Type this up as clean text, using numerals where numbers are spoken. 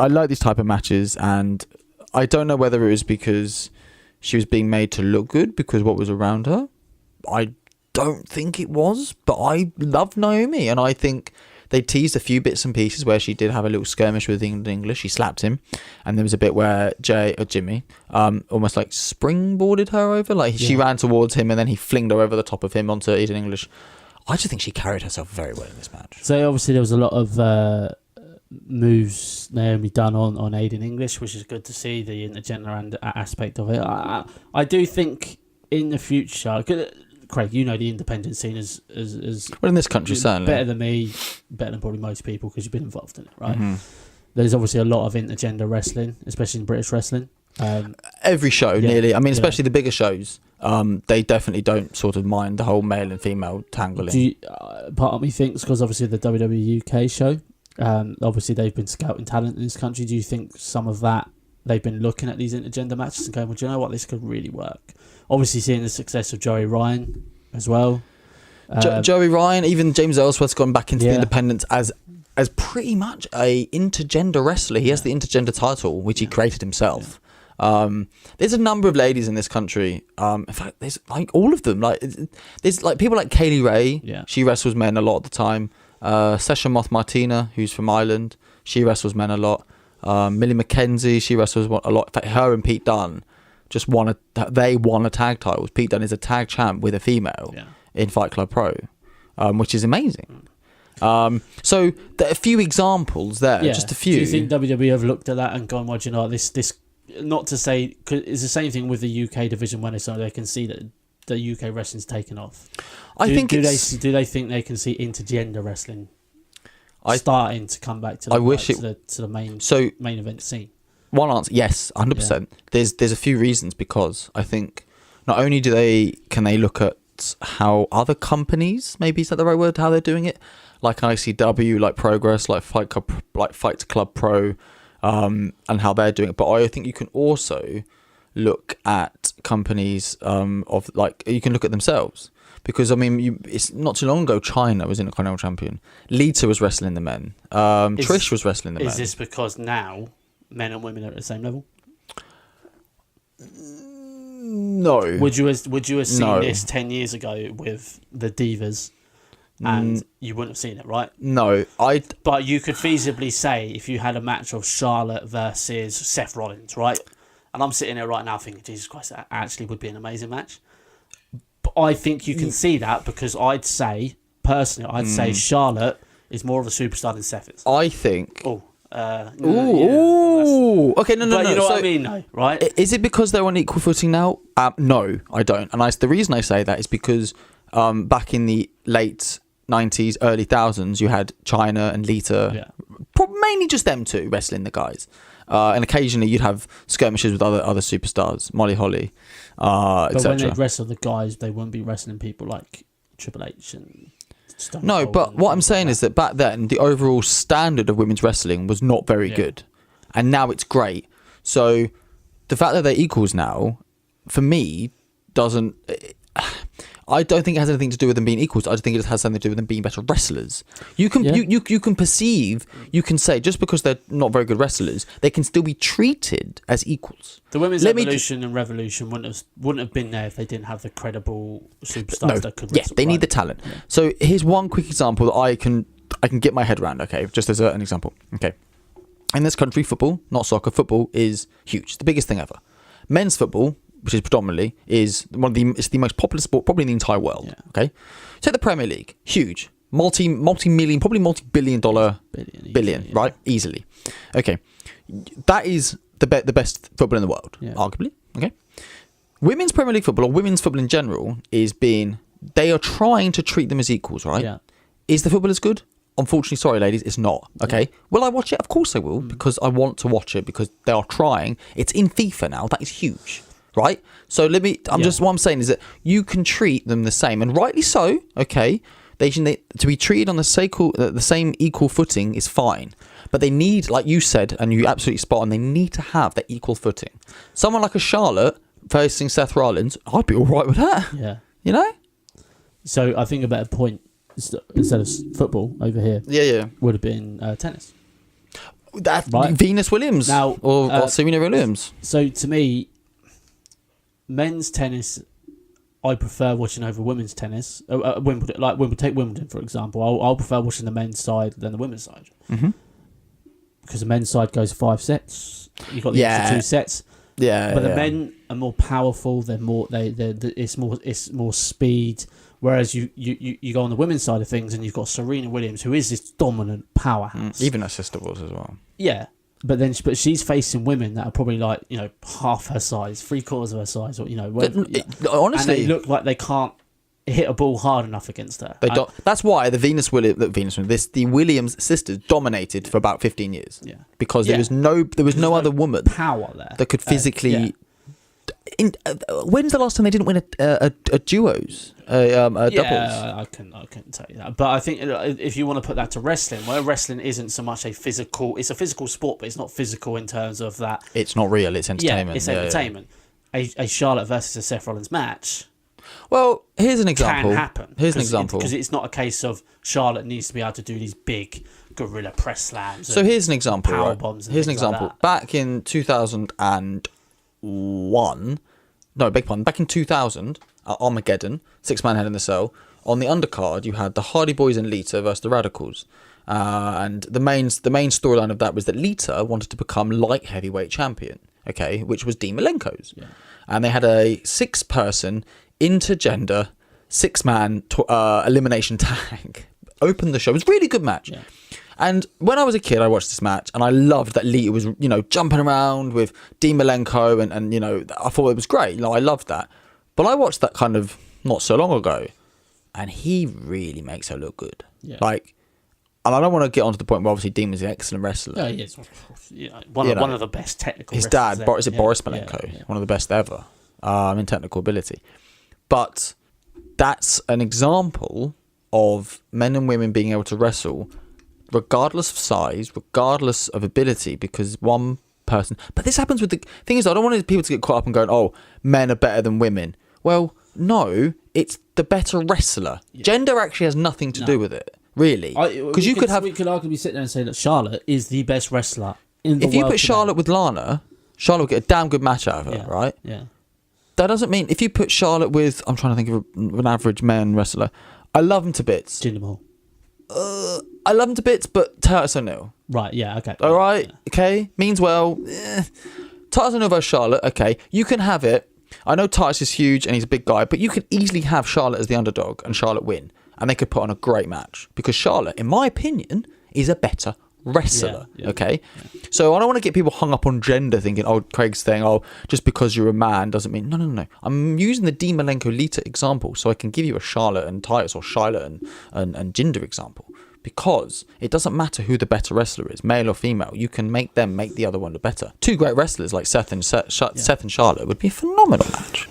I like these type of matches, and I don't know whether it was because she was being made to look good because what was around her. I don't think it was, but I love Naomi, and I think they teased a few bits and pieces where she did have a little skirmish with English. She slapped him, and there was a bit where Jimmy almost like springboarded her over, like she ran towards him and then he flinged her over the top of him onto Eden English. I just think she carried herself very well in this match. So obviously there was a lot of moves Naomi done on Aiden English, which is good to see, the intergender aspect of it. I do think in the future, Craig, you know the independent scene is well, in this country certainly better than me, better than probably most people, because you've been involved in it, right? Mm-hmm. There's obviously a lot of intergender wrestling, especially in British wrestling. Every show nearly, I mean, especially the bigger shows, they definitely don't sort of mind the whole male and female tangling. Part of me thinks, because obviously the WWE UK show, obviously they've been scouting talent in this country. Do you think some of that, they've been looking at these intergender matches and going, well, do you know what, this could really work? Obviously seeing the success of Joey Ryan as well. Joey Ryan, even James Ellsworth's gone back into the independents as pretty much a intergender wrestler. He has the intergender title, which he created himself. There's a number of ladies in this country. In fact, there's like all of them. Like there's like people like Kaylee Ray. Yeah. She wrestles men a lot of the time. Session Moth Martina, who's from Ireland, she wrestles men a lot. Millie McKenzie, she wrestles a lot. In fact, her and Pete Dunne won a tag titles. Pete Dunne is a tag champ with a female in Fight Club Pro, which is amazing. So there are a few examples there, just a few. Do you think WWE have looked at that and gone, well, do you know, this not to say, cause it's the same thing with the UK division when they can see that the UK wrestling's taken off. Do they think they can see intergender wrestling starting to come back to the main event scene? One answer, yes, 100%. There's a few reasons, because I think not only can they look at how other companies, maybe is that the right word, how they're doing it, like ICW, like Progress, like Fight Club Pro, and how they're doing it. But I think you can also look at companies you can look at themselves, because I mean, it's not too long ago China was Intercontinental Champion, Lita was wrestling the men, Trish was wrestling the men. Is this because now men and women are at the same level? No. Would you have seen this 10 years ago with the Divas, and you wouldn't have seen it, right? No, But you could feasibly say, if you had a match of Charlotte versus Seth Rollins, right? And I'm sitting there right now thinking, Jesus Christ, that actually would be an amazing match. But I think you can see that, because I'd say Charlotte is more of a superstar than Seth is. I think. Okay, no. But you know what I mean, though, right? Is it because they're on equal footing now? No, I don't. And the reason I say that is because back in the late 90s, early 2000s, you had China and Lita, mainly just them two wrestling the guys. And occasionally you'd have skirmishes with other superstars, Molly Holly, etc. But when they'd wrestle the guys, they wouldn't be wrestling people like Triple H and Stone No, Cold. but what I'm saying is that back then, the overall standard of women's wrestling was not very good. And now it's great. So the fact that they're equals now, for me, doesn't... I don't think it has anything to do with them being equals. I just think it has something to do with them being better wrestlers. You can you can say, just because they're not very good wrestlers, they can still be treated as equals. The women's evolution and revolution wouldn't have been there if they didn't have the credible superstars that could wrestle. They need the talent. Yeah. So here's one quick example that I can get my head around, okay? Just as an example. Okay. In this country, football, not soccer, football is huge. It's the biggest thing ever. Men's football, which is predominantly, it's the most popular sport probably in the entire world. Yeah. Okay, take the Premier League, huge, multi-million, probably multi-billion dollar, right? Easily. Okay, that is the best football in the world, arguably. Okay, women's Premier League football, or women's football in general, they are trying to treat them as equals, right? Yeah. Is the football as good? Unfortunately, sorry ladies, it's not. Okay, will I watch it? Of course I will, because I want to watch it, because they are trying. It's in FIFA now. That is huge. Right, so what I'm saying is that you can treat them the same, and rightly so. Okay, to be treated on the same equal footing is fine, but they need, like you said, and you absolutely spot on, they need to have that equal footing. Someone like a Charlotte facing Seth Rollins, I'd be all right with that. Yeah, you know. So I think a better point instead of football over here, would have been tennis. That Right. Venus Williams Now, or Serena Williams. So to me, men's tennis, I prefer watching over women's tennis. Wimbledon, like Wimbledon, take Wimbledon for example. I'll prefer watching the men's side than the women's side. Mm-hmm. Because the men's side goes 5 sets. You've got the extra 2 sets. Yeah, but the men are more powerful. They're more. It's more speed. Whereas you go on the women's side of things and you've got Serena Williams, who is this dominant powerhouse. Even her sister was as well. Yeah, but she's facing women that are probably like, you know, half her size, 3/4 of her size, or you know, honestly, and they look like they can't hit a ball hard enough against her. That's why the Williams sisters dominated for about 15 years. Yeah, because there was no other woman power there that could physically. When's the last time they didn't win a duos? Doubles? Yeah, I couldn't tell you that. But I think if you want to put that to wrestling, where wrestling isn't so much it's a physical sport, but it's not physical in terms of that. It's not real. It's entertainment. Yeah, it's entertainment. Yeah. A Charlotte versus a Seth Rollins match. Well, here's an example. Can happen. Here's an example. Because it's not a case of Charlotte needs to be able to do these big gorilla press slams. So here's an example. Power bombs. Here's an example. Like back in 2001. No, beg pardon. Back in 2000, at Armageddon, 6-man Hell in the Cell. On the undercard, you had the Hardy Boys and Lita versus the Radicals. And the main storyline of that was that Lita wanted to become light heavyweight champion, okay, which was Dean Malenko's. Yeah. And they had a 6-person intergender 6-man elimination tag. Opened the show. It was a really good match. Yeah. And when I was a kid, I watched this match, and I loved that Lita was, you know, jumping around with Dean Malenko, and you know, I thought it was great. You know, I loved that. But I watched that kind of not so long ago, and he really makes her look good. Yeah. Like, and I don't want to get onto the point where obviously Dean was an excellent wrestler. Oh, yeah, one of the best technical. His dad, Boris Malenko, one of the best ever in technical ability. But that's an example of men and women being able to wrestle regardless of size, regardless of ability, because one person. But this happens with the thing is, I don't want people to get caught up and going, "Oh, men are better than women." Well, no, it's the better wrestler. Yeah. Gender actually has nothing to do with it, really. Because we could arguably sit there and say that Charlotte is the best wrestler in the world. If you put Charlotte with Lana, Charlotte will get a damn good match out of her, right? Yeah. That doesn't mean if you put Charlotte with, I'm trying to think of an average man wrestler. I love him to bits. Jinder Mahal. I love him to bits, but Titus O'Neil. Right, yeah, okay. All right, okay. Means well. Titus O'Neil versus Charlotte, okay. You can have it. I know Titus is huge and he's a big guy, but you could easily have Charlotte as the underdog and Charlotte win. And they could put on a great match. Because Charlotte, in my opinion, is a better wrestler, okay? Yeah. So I don't want to get people hung up on gender thinking, oh, Craig's saying, oh, just because you're a man doesn't mean... No. I'm using the Dean Malenko Lita example so I can give you a Charlotte and Titus or Charlotte and Jinder example. Because it doesn't matter who the better wrestler is, male or female. You can make them make the other one look better. 2 great wrestlers like Seth and Charlotte would be a phenomenal match.